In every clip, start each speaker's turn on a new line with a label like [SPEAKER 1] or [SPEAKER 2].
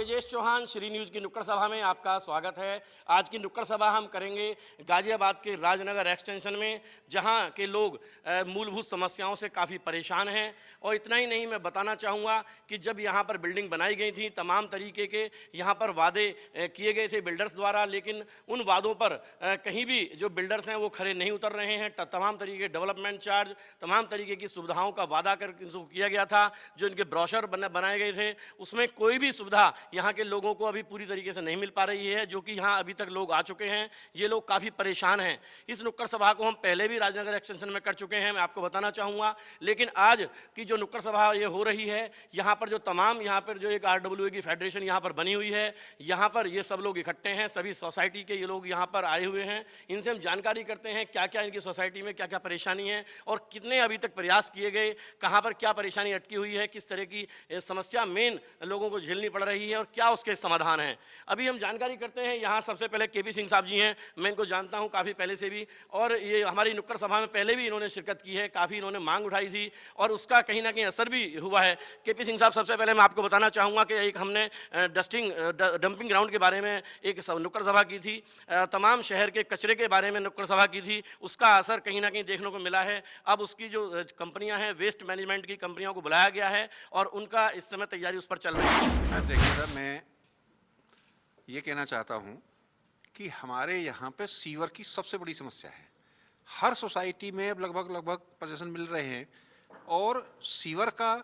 [SPEAKER 1] Tejesh Chauhan, Shri news की नुक्कड़ सभा में आपका स्वागत है। आज की नुक्कड़ सभा हम करेंगे गाजियाबाद के राजनगर एक्सटेंशन में, जहां के लोग मूलभूत समस्याओं से काफ़ी परेशान हैं। और इतना ही नहीं, मैं बताना चाहूँगा कि जब यहां पर बिल्डिंग बनाई गई थी, तमाम तरीके के यहां पर वादे किए गए थे बिल्डर्स द्वारा, लेकिन उन वादों पर कहीं भी जो बिल्डर्स हैं वो खरे नहीं उतर रहे हैं। तमाम तरीके के डेवलपमेंट चार्ज, तमाम तरीके की सुविधाओं का वादा कर इनको किया गया था। जो इनके ब्रोशर बनाए गए थे, उसमें कोई भी सुविधा यहाँ के लोगों को अभी पूरी तरीके से नहीं मिल पा रही है। जो कि यहाँ अभी तक लोग आ चुके हैं, ये लोग काफ़ी परेशान हैं। इस नुक्कड़ सभा को हम पहले भी राजनगर एक्सटेंशन में कर चुके हैं, मैं आपको बताना चाहूँगा। लेकिन आज की जो नुक्कड़ सभा ये हो रही है, यहाँ पर जो तमाम यहाँ पर जो एक RWA की फेडरेशन यहाँ पर बनी हुई है, यहाँ पर ये सब लोग इकट्ठे हैं, सभी सोसाइटी के ये लोग यहाँ पर आए हुए हैं। इनसे हम जानकारी करते हैं क्या क्या इनकी सोसाइटी में क्या क्या परेशानी है और कितने अभी तक प्रयास किए गए, कहाँ पर क्या परेशानी अटकी हुई है, किस तरह की समस्या मेन लोगों को झेलनी पड़ रही है और क्या उसके समाधान हैं। अभी हम जानकारी करते हैं। यहाँ सबसे पहले KP सिंह साहब जी हैं, मैं इनको जानता हूँ काफ़ी पहले से भी, और ये हमारी नुक्कड़ सभा में पहले भी इन्होंने शिरकत की है, काफ़ी इन्होंने मांग उठाई थी और उसका कहीं ना कहीं असर भी हुआ है। KP सिंह साहब, सबसे पहले मैं आपको बताना चाहूँगा कि एक हमने डंपिंग ग्राउंड के बारे में एक नुक्कड़ सभा की थी, तमाम शहर के कचरे के बारे में नुक्कड़ सभा की थी। उसका असर कहीं ना कहीं देखने को मिला है। अब उसकी जो कंपनियां हैं, वेस्ट मैनेजमेंट की कंपनियों को बुलाया गया है और उनका इस समय तैयारी उस पर चल रही है।
[SPEAKER 2] देखिए सर, मैं ये कहना चाहता हूँ कि हमारे यहाँ पे सीवर की सबसे बड़ी समस्या है। हर सोसाइटी में अब लगभग पोजीशन मिल रहे हैं और सीवर का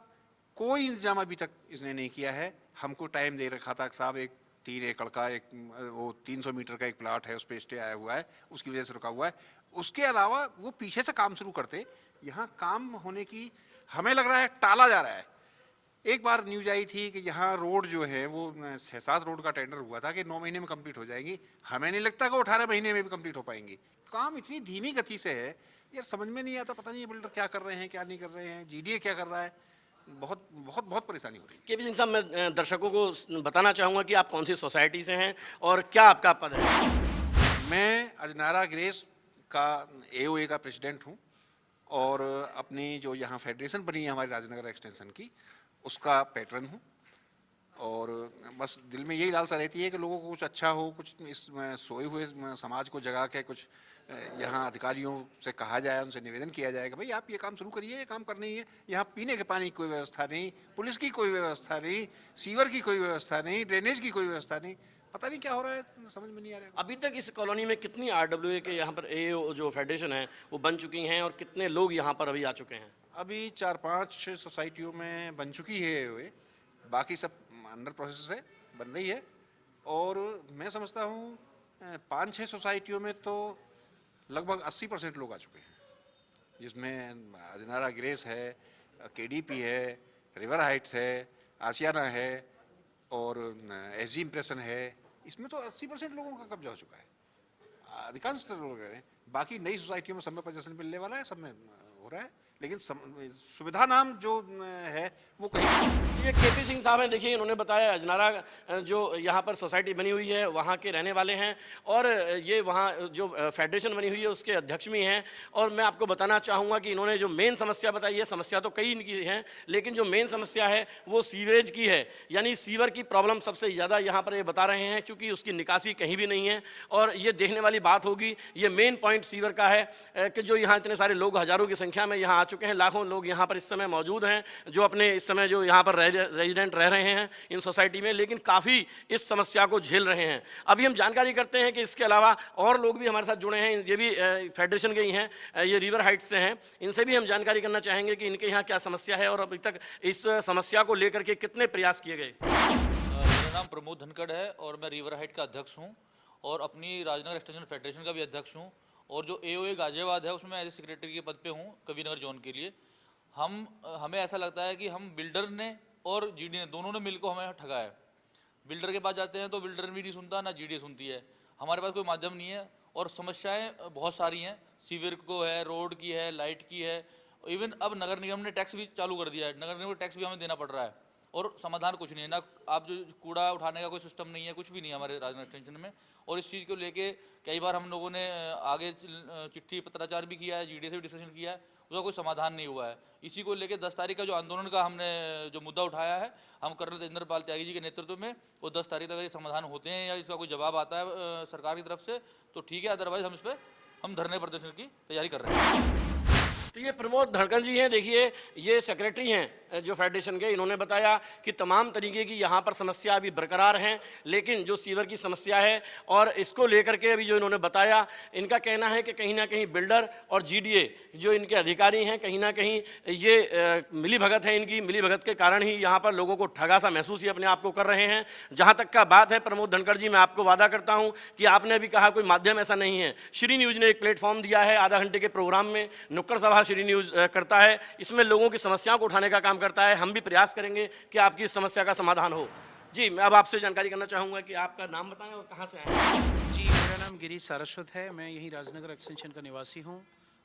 [SPEAKER 2] कोई इंतजाम अभी तक इसने नहीं किया है। हमको टाइम दे रखा था कि साहब एक 3 एकड़ का एक वो 300 मीटर का एक प्लाट है, उस पर स्टे आया हुआ है, उसकी वजह से रुका हुआ है। उसके अलावा वो पीछे से काम शुरू करते, यहाँ काम होने की हमें लग रहा है टाला जा रहा है। एक बार न्यूज आई थी कि यहाँ रोड जो है वो 6-7 रोड का टेंडर हुआ था कि 9 महीने में कंप्लीट हो जाएंगी। हमें नहीं लगता कि 18 महीने में भी कंप्लीट हो पाएंगी। काम इतनी धीमी गति से है यार, समझ में नहीं आता। पता नहीं ये बिल्डर क्या कर रहे हैं, क्या नहीं कर रहे हैं, GDA क्या कर रहा है। बहुत बहुत बहुत परेशानी हो रही है।
[SPEAKER 1] KP सिंह साहब, मैं दर्शकों को बताना चाहूँगा कि आप कौन सी सोसाइटी से हैं और क्या आपका पद है।
[SPEAKER 2] मैं अजनारा ग्रेस का AOA का प्रेसिडेंट हूँ और अपनी जो यहाँ फेडरेशन बनी है हमारी राजनगर एक्सटेंशन की, उसका पैटर्न हूँ। और बस दिल में यही लालसा रहती है कि लोगों को कुछ अच्छा हो, कुछ इस सोए हुए समाज को जगा के कुछ यहाँ अधिकारियों से कहा जाए, उनसे निवेदन किया जाए कि भाई आप ये काम शुरू करिए, ये काम करना ही है। यहाँ पीने के पानी की कोई व्यवस्था नहीं, पुलिस की कोई व्यवस्था नहीं, सीवर की कोई व्यवस्था नहीं, ड्रेनेज की कोई व्यवस्था नहीं। पता नहीं क्या हो रहा है, समझ में नहीं आ रहा है।
[SPEAKER 1] अभी तक इस कॉलोनी में कितनी RWA के यहाँ पर AO जो फेडरेशन है वो बन चुकी हैं और कितने लोग यहाँ पर अभी आ चुके हैं?
[SPEAKER 2] अभी 4-5 सोसाइटियों में बन चुकी है AOA, बाकी सब अंडर प्रोसेस है, बन रही है। और मैं समझता हूँ 5-6 सोसाइटियों में तो लगभग 80% लोग आ चुके हैं, जिसमें अजनारा ग्रेस है, KDP है, रिवर हाइट्स है, आसियाना है और SG इम्प्रेशन है। इसमें तो 80% लोगों का कब्जा हो चुका है। अधिकांश लोग हैं। बाकी नई सोसाइटियों में सब में पोजीशन मिलने वाला है, सब में हो रहा है, लेकिन सुविधा नाम जो है वो कहीं।
[SPEAKER 1] ये KP सिंह साहब हैं, देखिए इन्होंने बताया अजनारा जो यहाँ पर सोसाइटी बनी हुई है वहाँ के रहने वाले हैं और ये वहाँ जो फेडरेशन बनी हुई है उसके अध्यक्ष भी हैं। और मैं आपको बताना चाहूँगा कि इन्होंने जो मेन समस्या बताई है, समस्या तो कई इनकी हैं, लेकिन जो मेन समस्या है वो सीवरेज की है, यानी सीवर की प्रॉब्लम सबसे ज़्यादा यहाँ पर ये बता रहे हैं, क्योंकि उसकी निकासी कहीं भी नहीं है। और ये देखने वाली बात होगी, ये मेन पॉइंट सीवर का है कि जो यहाँ इतने सारे लोग हज़ारों की संख्या में यहाँ आ चुके हैं, लाखों लोग यहाँ पर इस समय मौजूद हैं जो अपने इस समय जो यहाँ पर रेजिडेंट रह रहे हैं इन सोसाइटी में, लेकिन काफ़ी इस समस्या को झेल रहे हैं। अभी हम जानकारी करते हैं कि इसके अलावा और लोग भी हमारे साथ जुड़े हैं, ये भी फेडरेशन के ही हैं, ये रिवर हाइट्स से हैं। इनसे भी हम जानकारी करना चाहेंगे कि इनके यहाँ क्या समस्या है और अभी तक इस समस्या को लेकर के कितने प्रयास किए गए।
[SPEAKER 3] मेरा नाम प्रमोद धनखड़ है और मैं रिवर हाइट का अध्यक्ष हूँ और अपनी राजनगर एक्सटेंशन फेडरेशन का भी अध्यक्ष हूँ। और जो AOA गाजियाबाद है उसमें एज ए सेक्रेटरी के पद पे हूँ कविनगर जोन के लिए। हमें ऐसा लगता है कि हम बिल्डर ने और GDA ने दोनों ने मिलकर हमें ठगा है। बिल्डर के पास जाते हैं तो बिल्डर भी नहीं सुनता, ना GDA सुनती है। हमारे पास कोई माध्यम नहीं है और समस्याएं बहुत सारी हैं, सीवर को है, रोड की है, लाइट की है, इवन अब नगर निगम ने टैक्स भी चालू कर दिया है। नगर निगम को टैक्स भी हमें देना पड़ रहा है और समाधान कुछ नहीं है। ना आप जो कूड़ा उठाने का कोई सिस्टम नहीं है, कुछ भी नहीं है हमारे राजनगर एक्सटेंशन में। और इस चीज़ को लेके कई बार हम लोगों ने आगे चिट्ठी पत्राचार भी किया है, GDA से भी डिस्कशन किया है उसका कोई समाधान नहीं हुआ है। इसी को लेकर 10 तारीख का जो आंदोलन का हमने जो मुद्दा उठाया है, हम कर्नल तेजेंद्र पाल त्यागी जी के नेतृत्व में, वो 10 तारीख तक ये समाधान होते हैं या इसका कोई जवाब आता है सरकार की तरफ से तो ठीक है, अदरवाइज हम इस पर हम धरने प्रदर्शन की तैयारी कर रहे हैं।
[SPEAKER 1] तो ये प्रमोद धड़कन जी हैं, देखिए ये सेक्रेटरी हैं जो फेडरेशन के। इन्होंने बताया कि तमाम तरीके की यहाँ पर समस्या अभी बरकरार हैं, लेकिन जो सीवर की समस्या है और इसको लेकर के अभी जो इन्होंने बताया, इनका कहना है कि कहीं ना कहीं बिल्डर और जीडीए जो इनके अधिकारी हैं, कहीं ना कहीं ये मिलीभगत है, इनकी मिलीभगत के कारण ही यहाँ पर लोगों को ठगा सा महसूस ही अपने आप को कर रहे हैं। जहाँ तक का बात है प्रमोद धनखड़ जी, मैं आपको वादा करता हूँ कि आपने अभी कहा कोई माध्यम ऐसा नहीं है। श्री न्यूज़ ने एक प्लेटफॉर्म दिया है, आधा घंटे के प्रोग्राम में नुक्कड़ सभा श्री न्यूज़ करता है, इसमें लोगों की समस्याओं को उठाने का काम करता है। हम भी प्रयास करेंगे कि आपकी इस समस्या का समाधान हो। जी, मैं अब आपसे जानकारी करना चाहूँगा कि आपका नाम बताएं और कहाँ से आए हैं।
[SPEAKER 4] जी, मेरा नाम गिरीश सारस्वत है। मैं यहीं राजनगर एक्सटेंशन का निवासी हूँ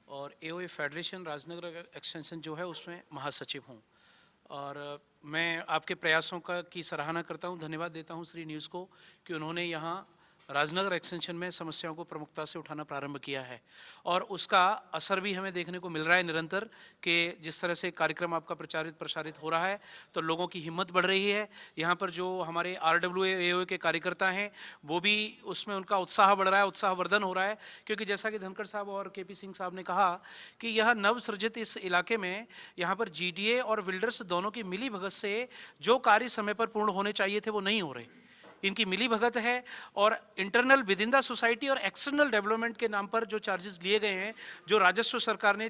[SPEAKER 4] और एओए फेडरेशन राजनगर एक्सटेंशन जो है उसमें महासचिव हूँ। और मैं आपके प्रयासों की सराहना करता हूँ, धन्यवाद देता हूँ श्री न्यूज़ को कि उन्होंने यहाँ राजनगर एक्सटेंशन में समस्याओं को प्रमुखता से उठाना प्रारंभ किया है और उसका असर भी हमें देखने को मिल रहा है निरंतर कि जिस तरह से कार्यक्रम आपका प्रसारित हो रहा है तो लोगों की हिम्मत बढ़ रही है। यहाँ पर जो हमारे RWA के कार्यकर्ता हैं वो भी उसमें उनका उत्साह बढ़ रहा है, उत्साहवर्धन हो रहा है, क्योंकि जैसा कि धनखड़ साहब और KP सिंह साहब ने कहा कि यह नवसृजित इस इलाके में यहाँ पर GDA और बिल्डर्स दोनों की मिली भगत से जो कार्य समय पर पूर्ण होने चाहिए थे वो नहीं हो रहे। इनकी मिली भगत है और internal with in the society और एक्सटर्नल डेवलपमेंट के नाम पर जो चार्जेस लिए गए हैं, जो राजस्व सरकार ने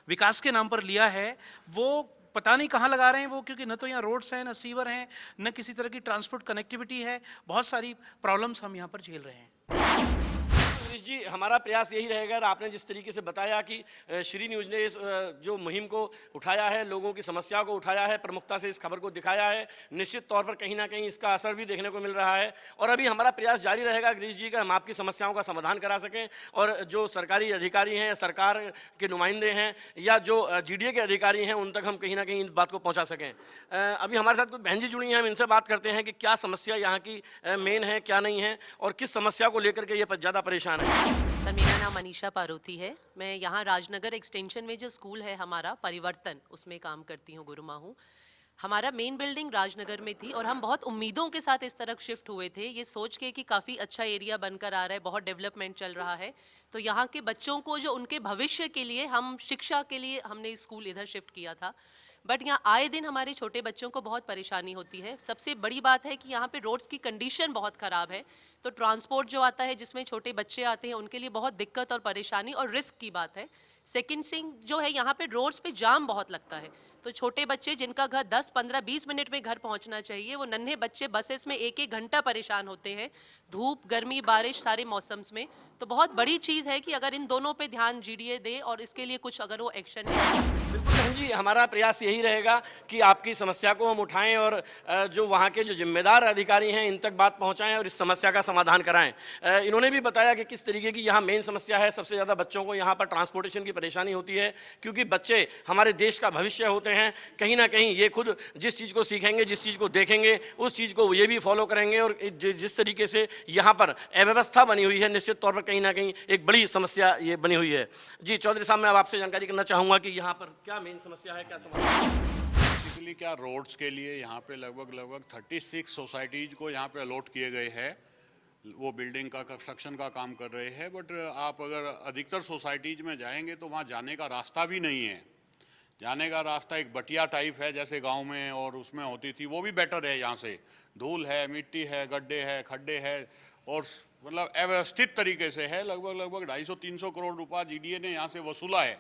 [SPEAKER 4] विकास के नाम पर लिया है, वो पता नहीं कहाँ लगा रहे हैं वो, क्योंकि न तो यहाँ रोड्स हैं, न सीवर हैं, न किसी तरह की ट्रांसपोर्ट कनेक्टिविटी है। बहुत सारी प्रॉब्लम्स हम यहाँ पर झेल रहे हैं।
[SPEAKER 1] जी, हमारा प्रयास यही रहेगा। आपने जिस तरीके से बताया कि श्री न्यूज़ ने इस जो मुहिम को उठाया है, लोगों की समस्याओं को उठाया है, प्रमुखता से इस खबर को दिखाया है, निश्चित तौर पर कहीं ना कहीं इसका असर भी देखने को मिल रहा है। और अभी हमारा प्रयास जारी रहेगा गिरीश जी का, हम आपकी समस्याओं का समाधान करा सकें और जो सरकारी अधिकारी हैं, सरकार के नुमाइंदे हैं या जो GDA के अधिकारी हैं, उन तक हम कहीं ना कहीं इस बात को पहुँचा सकें। अभी हमारे साथ कुछ बहन जी जुड़ी हैं, हम इनसे बात करते हैं कि क्या समस्या यहाँ की मेन है, क्या नहीं है और किस समस्या को लेकर के ये ज़्यादा परेशान है।
[SPEAKER 5] सर, मेरा नाम मनीषा पारोथी है। मैं यहाँ राजनगर एक्सटेंशन में जो स्कूल है हमारा परिवर्तन, उसमें काम करती हूँ, गुरुमा हूँ। हमारा मेन बिल्डिंग राजनगर में थी और हम बहुत उम्मीदों के साथ इस तरफ शिफ्ट हुए थे, ये सोच के कि काफ़ी अच्छा एरिया बनकर आ रहा है, बहुत डेवलपमेंट चल रहा है, तो यहाँ के बच्चों को जो उनके भविष्य के लिए, हम शिक्षा के लिए हमने स्कूल इधर शिफ्ट किया था। बट यहाँ आए दिन हमारे छोटे बच्चों को बहुत परेशानी होती है। सबसे बड़ी बात है कि यहाँ पे रोड्स की कंडीशन बहुत ख़राब है, तो ट्रांसपोर्ट जो आता है जिसमें छोटे बच्चे आते हैं उनके लिए बहुत दिक्कत और परेशानी और रिस्क की बात है। सेकंड थिंग जो है, यहाँ पे रोड्स पे जाम बहुत लगता है, तो छोटे बच्चे जिनका घर 10, 15, 20 मिनट में घर पहुँचना चाहिए, वो नन्हे बच्चे बसेस में 1-1 घंटा परेशान होते हैं, धूप, गर्मी, बारिश, सारे मौसम्स में। तो बहुत बड़ी चीज़ है कि अगर इन दोनों पे ध्यान GDA दे और इसके लिए कुछ अगर वो एक्शन ले।
[SPEAKER 1] बिल्कुल बहन जी, हमारा प्रयास यही रहेगा कि आपकी समस्या को हम उठाएं और जो वहाँ के जो जिम्मेदार अधिकारी हैं इन तक बात पहुँचाएं और इस समस्या का समाधान कराएं। इन्होंने भी बताया कि किस तरीके की यहाँ मेन समस्या है। सबसे ज़्यादा बच्चों को यहाँ पर ट्रांसपोर्टेशन की परेशानी होती है, क्योंकि बच्चे हमारे देश का भविष्य होते हैं। कहीं ना कहीं ये खुद जिस चीज़ को सीखेंगे, जिस चीज़ को देखेंगे, उस चीज़ को ये भी फॉलो करेंगे और जिस तरीके से यहाँ पर अव्यवस्था बनी हुई है, निश्चित तौर पर कहीं ना कहीं एक बड़ी समस्या ये बनी हुई है। जी चौधरी साहब, मैं अब आपसे जानकारी करना चाहूँगा कि यहाँ पर क्या मेन समस्या है, क्या समाधान?
[SPEAKER 6] बेसिकली क्या रोड्स के लिए यहाँ पे लगभग 36 सोसाइटीज़ को यहाँ पे अलॉट किए गए हैं, वो बिल्डिंग का कंस्ट्रक्शन का काम कर रहे हैं। बट आप अगर अधिकतर सोसाइटीज़ में जाएंगे तो वहाँ जाने का रास्ता भी नहीं है। जाने का रास्ता एक बटिया टाइप है जैसे गांव में और उसमें होती थी, वो भी बेटर है। यहाँ से धूल है, मिट्टी है, गड्ढे है, खड्डे है और मतलब अव्यवस्थित तरीके से है। लगभग 250-300 करोड़ रुपया GDA ने यहाँ से वसूला है,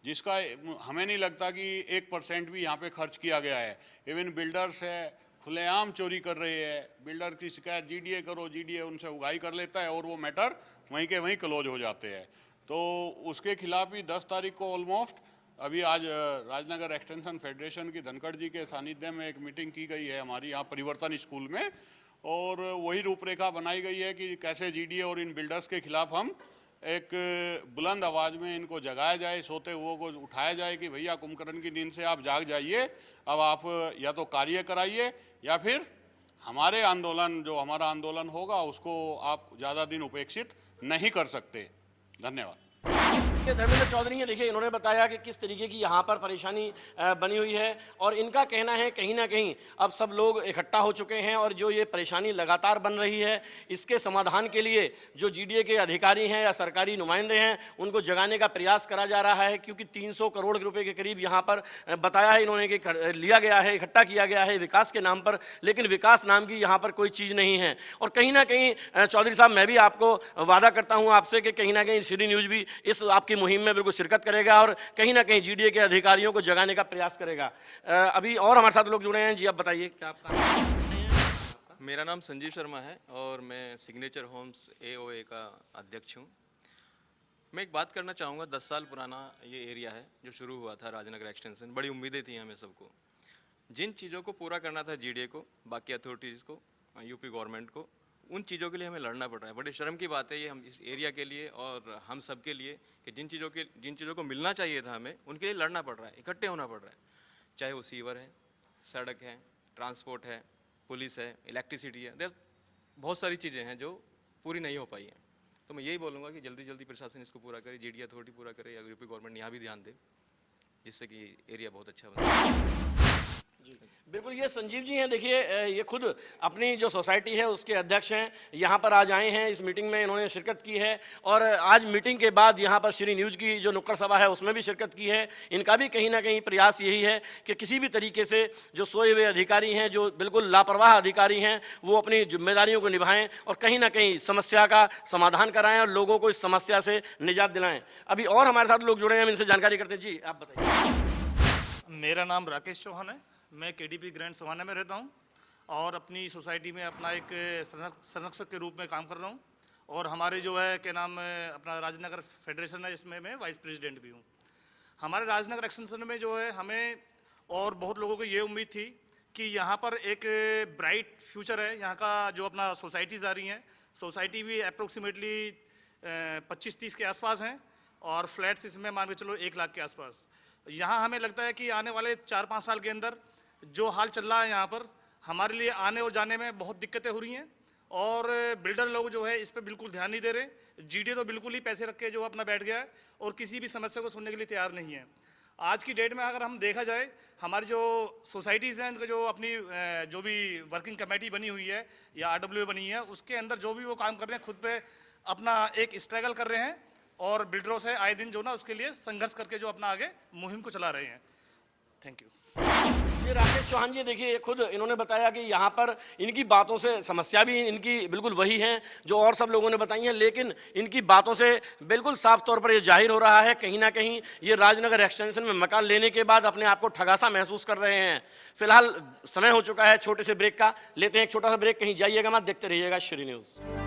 [SPEAKER 6] जिसका हमें नहीं लगता कि 1% भी यहाँ पे खर्च किया गया है। इवन बिल्डर्स है, खुलेआम चोरी कर रहे हैं। बिल्डर की शिकायत GDA करो, GDA उनसे उगाही कर लेता है और वो मैटर वहीं के वहीं क्लोज हो जाते हैं। तो उसके खिलाफ भी 10 तारीख को ऑलमोस्ट अभी आज राजनगर एक्सटेंशन फेडरेशन की धनखड़ जी के सानिध्य में एक मीटिंग की गई है हमारी यहाँ परिवर्तन स्कूल में, और वही रूपरेखा बनाई गई है कि कैसे GDA और इन बिल्डर्स के खिलाफ हम एक बुलंद आवाज़ में इनको जगाया जाए, सोते हुए को उठाया जाए कि भैया कुंभकर्ण की नींद से आप जाग जाइए, अब आप या तो कार्य कराइए या फिर हमारे आंदोलन, जो हमारा आंदोलन होगा उसको आप ज़्यादा दिन उपेक्षित नहीं कर सकते। धन्यवाद।
[SPEAKER 1] ये धर्मेंद्र चौधरी हैं, देखिए इन्होंने बताया कि किस तरीके की यहाँ पर परेशानी बनी हुई है और इनका कहना है कहीं ना कहीं अब सब लोग इकट्ठा हो चुके हैं और जो ये परेशानी लगातार बन रही है इसके समाधान के लिए जो जीडीए के अधिकारी हैं या सरकारी नुमाइंदे हैं उनको जगाने का प्रयास करा जा रहा है, क्योंकि 300 करोड़ रुपए के करीब यहाँ पर बताया है इन्होंने कि लिया गया है, इकट्ठा किया गया है विकास के नाम पर, लेकिन विकास नाम की यहाँ पर कोई चीज़ नहीं है। और कहीं ना कहीं चौधरी साहब, मैं भी आपको वादा करता हूँ आपसे कि कहीं ना कहीं सिटी न्यूज़ भी इस आपकी मुहिम में बिल्कुल शिरकत करेगा और कहीं ना कहीं जीडीए के अधिकारियों को जगाने का प्रयास करेगा। अभी और हमारे साथ लोग जुड़े हैं जी, आप बताइए क्या आपका?
[SPEAKER 7] मेरा नाम संजीव शर्मा है और मैं सिग्नेचर होम्स एओए का अध्यक्ष हूँ। मैं एक बात करना चाहूँगा, 10 साल पुराना ये एरिया है जो शुरू हुआ था राजनगर एक्सटेंशन। बड़ी उम्मीदें थी हमें सबको, जिन चीज़ों को पूरा करना था जीडीए को, बाकी अथॉरिटीज़ को, यूपी गवर्नमेंट को, उन चीज़ों के लिए हमें लड़ना पड़ रहा है। बड़ी शर्म की बात है ये हम इस एरिया के लिए और हम सब के लिए कि जिन चीज़ों को मिलना चाहिए था हमें, उनके लिए लड़ना पड़ रहा है, इकट्ठे होना पड़ रहा है। चाहे वो सीवर है, सड़क है, ट्रांसपोर्ट है, पुलिस है, इलेक्ट्रिसिटी है, देयर बहुत सारी चीज़ें हैं जो पूरी नहीं हो पाई हैं। तो मैं यही बोलूँगा कि जल्दी जल्दी प्रशासन इसको पूरा करे, जीडीए अथॉरिटी पूरा करे या यूपी गवर्नमेंट यहाँ भी ध्यान दे, जिससे कि एरिया बहुत अच्छा बने।
[SPEAKER 1] बिल्कुल, ये संजीव जी हैं, देखिए ये खुद अपनी जो सोसाइटी है उसके अध्यक्ष हैं, यहाँ पर आज आए हैं, इस मीटिंग में इन्होंने शिरकत की है और आज मीटिंग के बाद यहाँ पर श्री न्यूज़ की जो नुक्कड़ सभा है उसमें भी शिरकत की है। इनका भी कहीं ना कहीं प्रयास यही है कि किसी भी तरीके से जो सोए हुए अधिकारी हैं, जो बिल्कुल लापरवाह अधिकारी हैं, वो अपनी जिम्मेदारियों को निभाएं और कहीं ना कहीं समस्या का समाधान कराएं और लोगों को इस समस्या से निजात दिलाएं। अभी और हमारे साथ लोग जुड़े हैं, हम इनसे जानकारी करते हैं। जी आप बताइए।
[SPEAKER 8] मेरा नाम राकेश चौहान है, मैं केडीपी ग्रैंड सवाना में रहता हूं और अपनी सोसाइटी में अपना एक संरक्षक के रूप में काम कर रहा हूं और हमारे जो है क्या नाम अपना राजनगर फेडरेशन है, इसमें मैं वाइस प्रेसिडेंट भी हूं। हमारे राजनगर एक्सटेंशन में जो है हमें और बहुत लोगों को ये उम्मीद थी कि यहाँ पर एक ब्राइट फ्यूचर है। यहाँ का जो अपना सोसाइटीज़ आ रही हैं, सोसाइटी भी अप्रोक्सीमेटली 25-30 के आसपास हैं और फ्लैट्स इसमें मान के चलो 1 लाख के आसपास। यहाँ हमें लगता है कि आने वाले 4-5 साल के अंदर जो हाल चल रहा है यहाँ पर, हमारे लिए आने और जाने में बहुत दिक्कतें हो रही हैं और बिल्डर लोग जो है इस पर बिल्कुल ध्यान नहीं दे रहे। जीडीए तो बिल्कुल ही पैसे रख के जो अपना बैठ गया है और किसी भी समस्या को सुनने के लिए तैयार नहीं है। आज की डेट में अगर हम देखा जाए, हमारी जो सोसाइटीज़ हैं, उनका जो अपनी जो भी वर्किंग कमेटी बनी हुई है या RWA बनी है, उसके अंदर जो भी वो काम कर रहे हैं, खुद पे अपना एक स्ट्रगल कर रहे हैं और बिल्डरों से आए दिन जो ना उसके लिए संघर्ष करके जो अपना आगे मुहिम को चला रहे हैं। Thank you.
[SPEAKER 1] ये राकेश चौहान जी, देखिए खुद इन्होंने बताया कि यहाँ पर इनकी बातों से समस्या भी इनकी बिल्कुल वही है जो और सब लोगों ने बताई हैं, लेकिन इनकी बातों से बिल्कुल साफ तौर पर ये जाहिर हो रहा है कहीं ना कहीं ये राजनगर एक्सटेंशन में मकान लेने के बाद अपने आप को ठगासा महसूस कर रहे हैं। फिलहाल समय हो चुका है छोटे से ब्रेक का, लेते हैं एक छोटा सा ब्रेक, कहीं जाइएगा मत, देखते रहिएगा श्री न्यूज़।